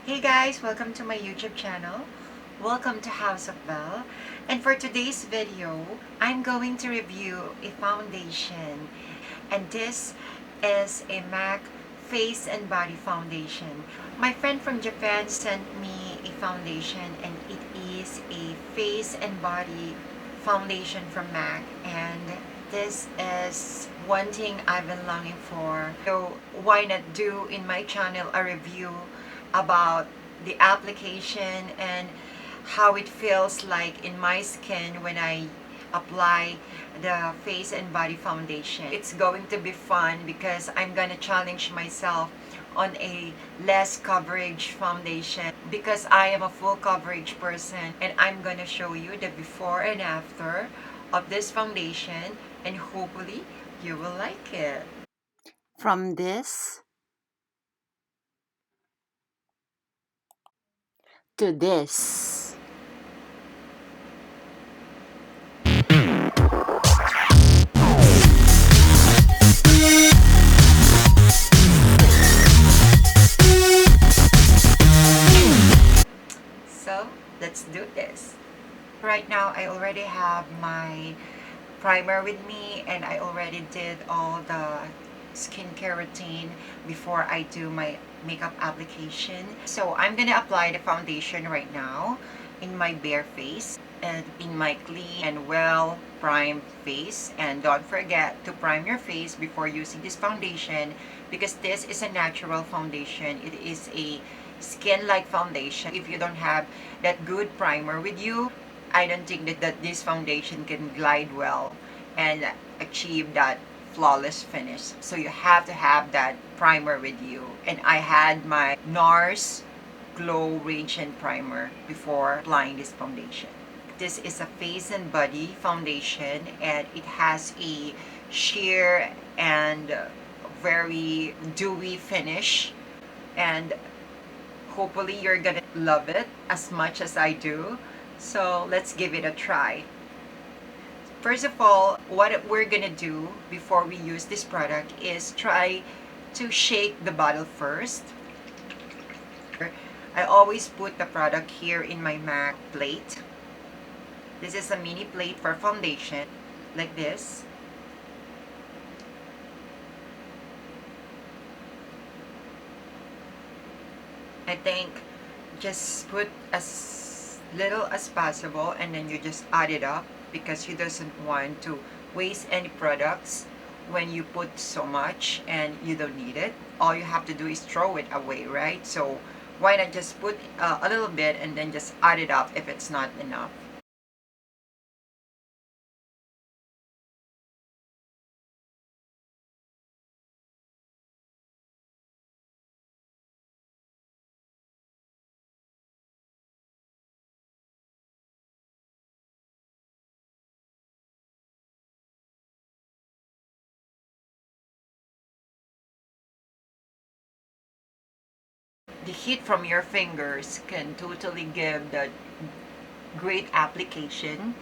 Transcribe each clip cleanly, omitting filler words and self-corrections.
Hey guys, welcome to my YouTube channel. Welcome to House of Belle. And for today's video, I'm going to review a foundation. And this is a MAC Face and Body Foundation. My friend from Japan sent me a foundation and it is a face and body foundation from MAC. And this is one thing I've been longing for. So why not do in my channel a review about the application and how it feels like in my skin when I apply the face and body foundation. It's going to be fun because I'm gonna challenge myself on a less coverage foundation because I am a full coverage person, and I'm gonna show you the before and after of this foundation, and hopefully you will like it. From this to this. So let's do this. Right now I already have my primer with me and I already did all the skincare routine before I do my makeup application. So I'm gonna apply the foundation right now in my bare face and in my clean and well primed face. And don't forget to prime your face before using this foundation because this is a natural foundation. It is a skin-like foundation. If you don't have that good primer with you, I don't think that this foundation can glide well and achieve that flawless finish. So you have to have that primer with you. And I had my NARS Glow Radiant Primer before applying this foundation. This is a face and body foundation and it has a sheer and very dewy finish, and hopefully you're gonna love it as much as I do. So let's give it a try. First of all, what we're gonna do before we use this product is try to shake the bottle first. I always put the product here in my MAC plate. This is a mini plate for foundation, like this. I think just put as little as possible and then you just add it up because you doesn't want to waste any products when you put so much and you don't need it. All you have to do is throw it away, right? So why not just put a little bit and then just add it up if it's not enough. The heat from your fingers can totally give the great application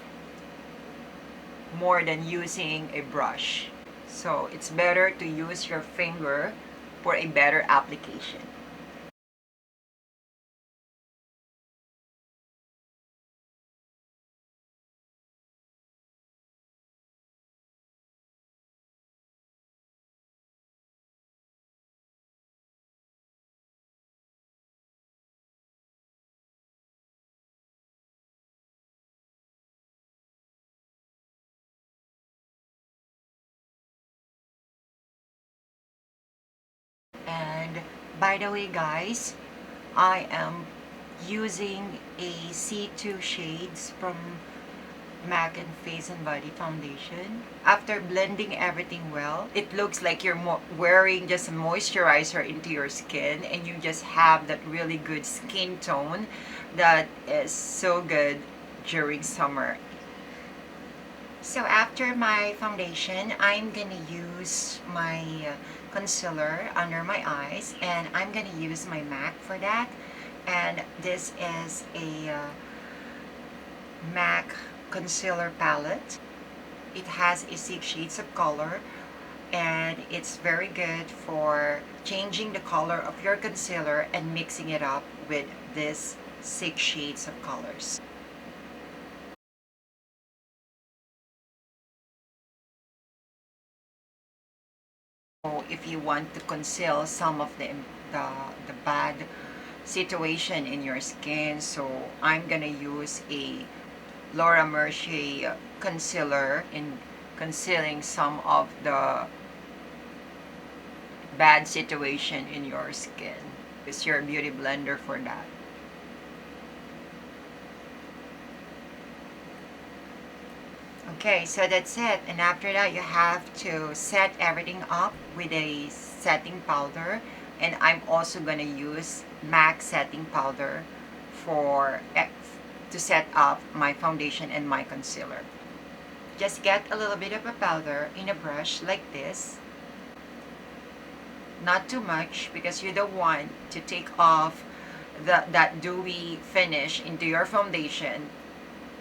more than using a brush. So it's better to use your finger for a better application. And by the way guys, I am using a C2 shades from MAC and Face and Body Foundation. After blending everything well, it looks like you're wearing just a moisturizer into your skin and you just have that really good skin tone that is so good during summer. So after my foundation, I'm gonna use my concealer under my eyes, and I'm gonna use my MAC for that. And this is a MAC concealer palette. It has a 6 shades of color, and it's very good for changing the color of your concealer and mixing it up with this 6 shades of colors. So if you want to conceal some of the, the bad situation in your skin, so I'm gonna use a Laura Mercier concealer in concealing some of the bad situation in your skin. It's your beauty blender for that. Okay, so that's it. And after that, you have to set everything up with a setting powder. And I'm also going to use MAC setting powder for to set up my foundation and my concealer. Just get a little bit of a powder in a brush like this. Not too much because you don't want to take off that dewy finish into your foundation.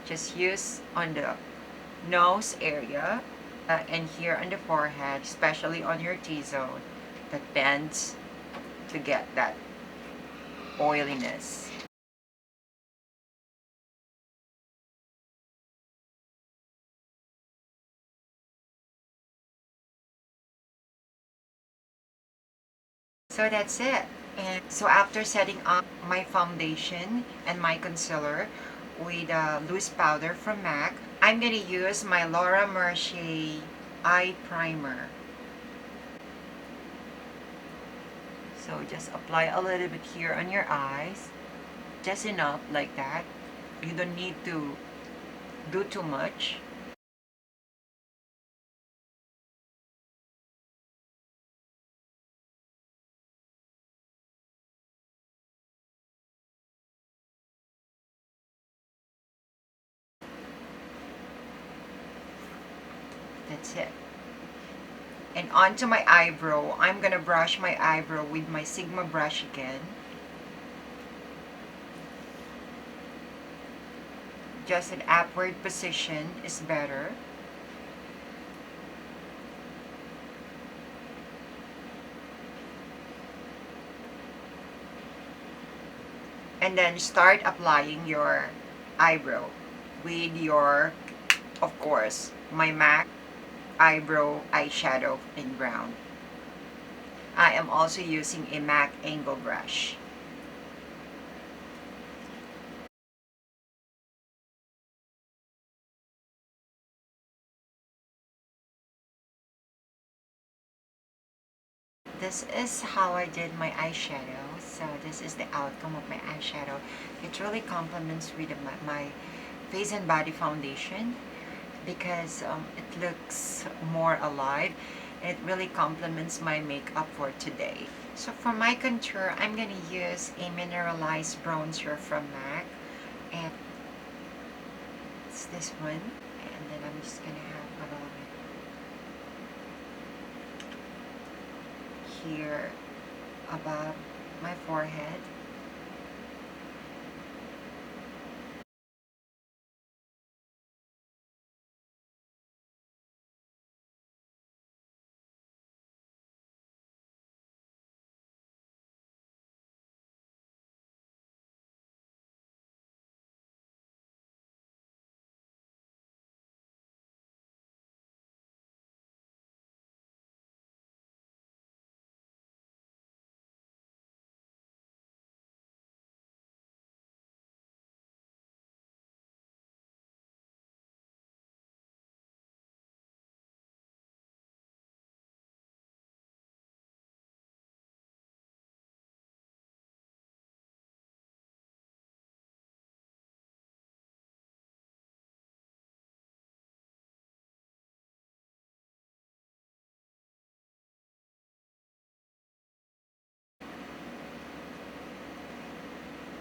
Just use on the nose area and here on the forehead, especially on your T-zone that bends to get that oiliness. So that's it. And so after setting up my foundation and my concealer with a loose powder from MAC, I'm gonna use my Laura Mercier eye primer. So just apply a little bit here on your eyes, just enough like that. You don't need to do too much. That's it. And onto my eyebrow, I'm gonna brush my eyebrow with my Sigma brush again. Just an upward position is better. And then start applying your eyebrow with your, of course, my MAC eyebrow eyeshadow in brown. I am also using a MAC angle brush. This is how I did my eyeshadow. So this is the outcome of my eyeshadow. It really complements with my face and body foundation because it looks more alive and it really complements my makeup for today. So for my contour, I'm going to use a mineralized bronzer from MAC, and it's this one, and then I'm just going to have a little bit here above my forehead.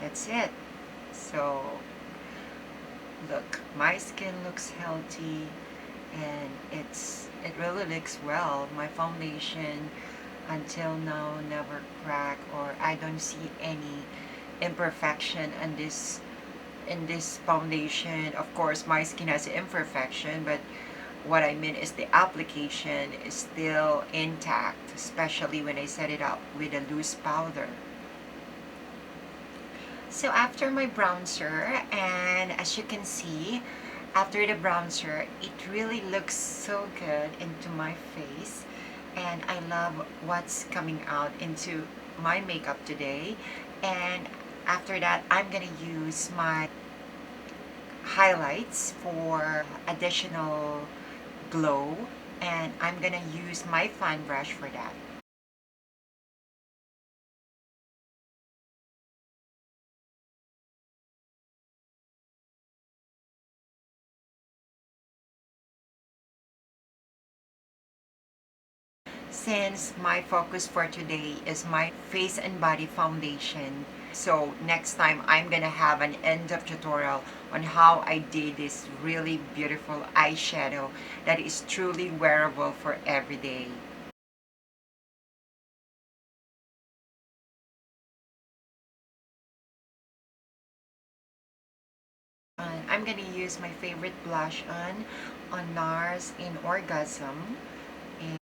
That's it. So look, my skin looks healthy and it really looks well. My foundation until now never crack, or I don't see any imperfection in this foundation. Of course my skin has imperfection, but what I mean is the application is still intact, especially when I set it up with a loose powder. So after my bronzer, and as you can see, after the bronzer, it really looks so good into my face. And I love what's coming out into my makeup today. And after that, I'm gonna use my highlights for additional glow. And I'm gonna use my fan brush for that. Since my focus for today is my face and body foundation, so next time I'm gonna have an end of tutorial on how I did this really beautiful eyeshadow that is truly wearable for every day. I'm gonna use my favorite blush on NARS in Orgasm. And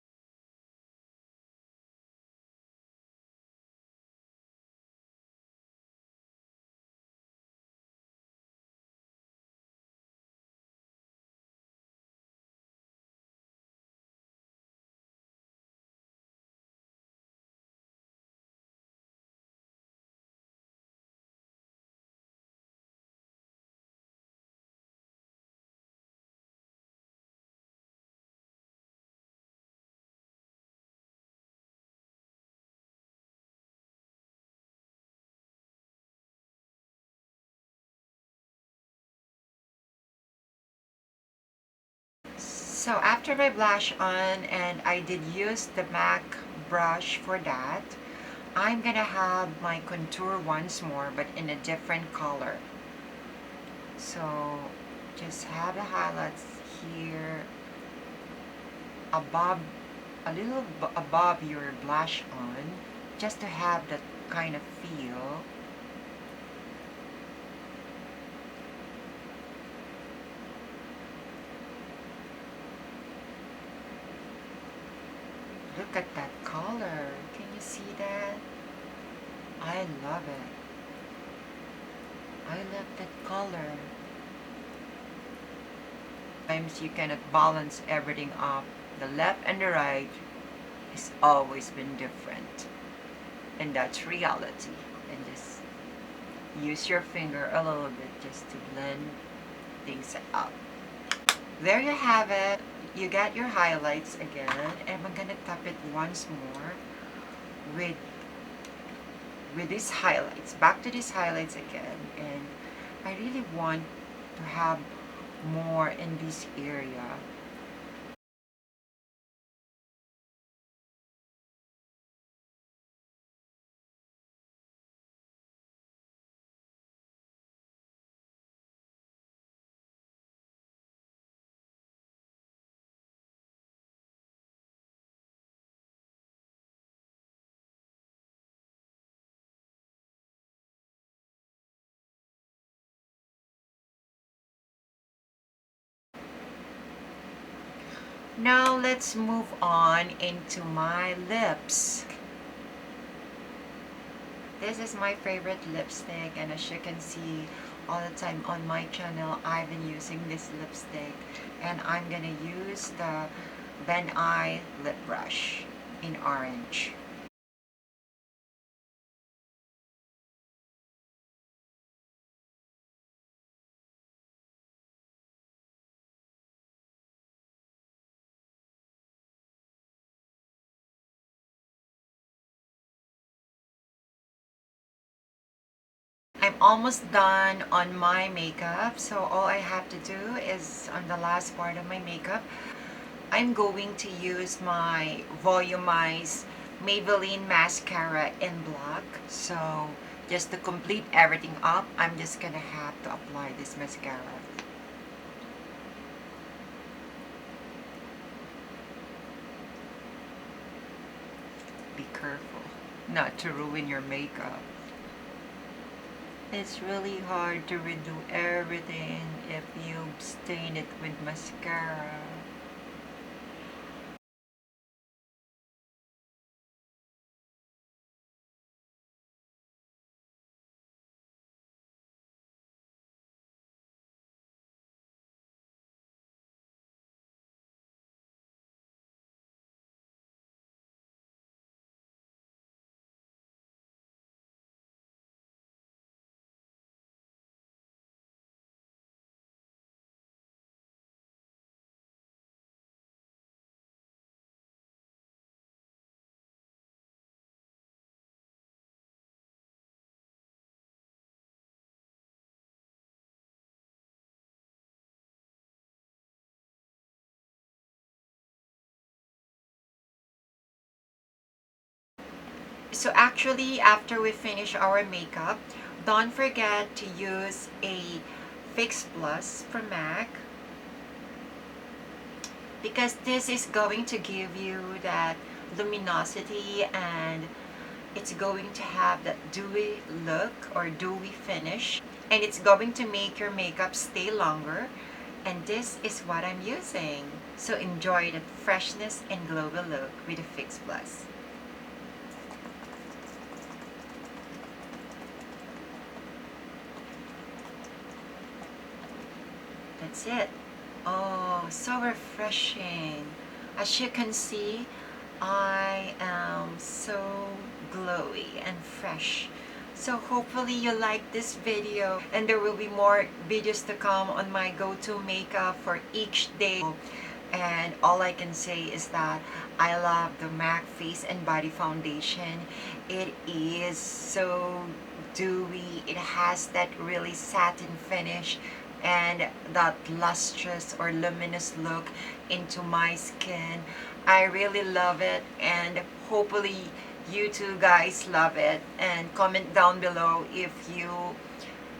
so after my blush on, and I did use the MAC brush for that, I'm gonna have my contour once more, but in a different color. So just have the highlights here above, a little above your blush on, just to have that kind of feel. Look at that color. Can you see that? I love it. I love that color. Sometimes you cannot balance everything up. The left and the right has always been different. And that's reality. And just use your finger a little bit just to blend things out. There you have it. You got your highlights again, and I'm gonna tap it once more with these highlights. Back to these highlights again, and I really want to have more in this area. Now let's move on into my lips. This is my favorite lipstick, and as you can see all the time on my channel, I've been using this lipstick, and I'm gonna use the Ben Eye lip brush in orange. I'm almost done on my makeup, so all I have to do is on the last part of my makeup, I'm going to use my volumize Maybelline mascara in black. So just to complete everything up, I'm just gonna have to apply this mascara. Be careful not to ruin your makeup. It's really hard to redo everything if you stain it with mascara. So actually, after we finish our makeup, don't forget to use a Fix Plus from MAC, because this is going to give you that luminosity, and it's going to have that dewy look or dewy finish, and it's going to make your makeup stay longer. And this is what I'm using. So enjoy that freshness and global look with the Fix Plus. That's it. Oh, so refreshing. As you can see, I am so glowy and fresh. So hopefully you like this video, and there will be more videos to come on my go-to makeup for each day. And all I can say is that I love the MAC Face and Body Foundation. It is so dewy. It has that really satin finish and that lustrous or luminous look into my skin. I really love it, and hopefully you two guys love it. And comment down below if you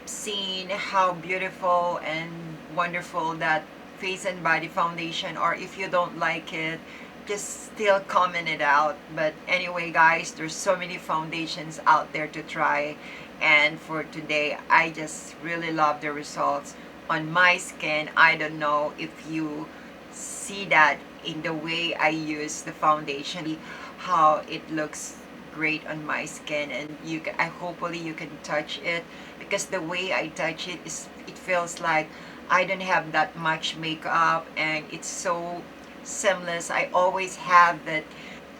seen how beautiful and wonderful that face and body foundation, or if you don't like it, just still comment it out. But anyway guys, there's so many foundations out there to try, and for today I just really love the results on my skin. I don't know if you see that in the way I use the foundation, how it looks great on my skin, and I hopefully you can touch it, because the way I touch it is, it feels like I don't have that much makeup, and it's so seamless. I always have that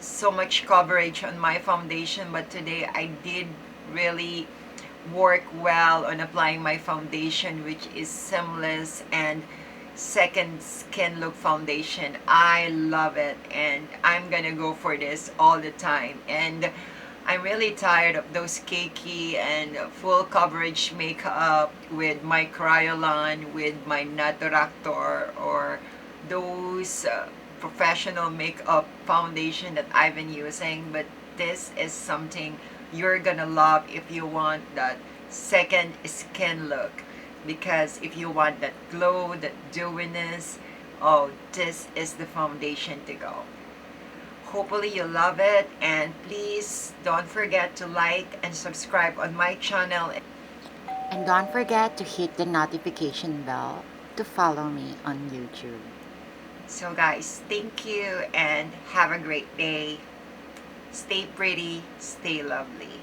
so much coverage on my foundation, but today I did really work well on applying my foundation, which is seamless and second skin look foundation. I love it, and I'm gonna go for this all the time. And I'm really tired of those cakey and full coverage makeup with my Kryolan, with my Naturactor, or those professional makeup foundation that I've been using. But this is something you're gonna love if you want that second skin look, because if you want that glow, that dewiness, oh, this is the foundation to go. Hopefully you love it, and please don't forget to like and subscribe on my channel, And don't forget to hit the notification bell to follow me on YouTube. so guys, thank you and have a great day. Stay pretty, stay lovely.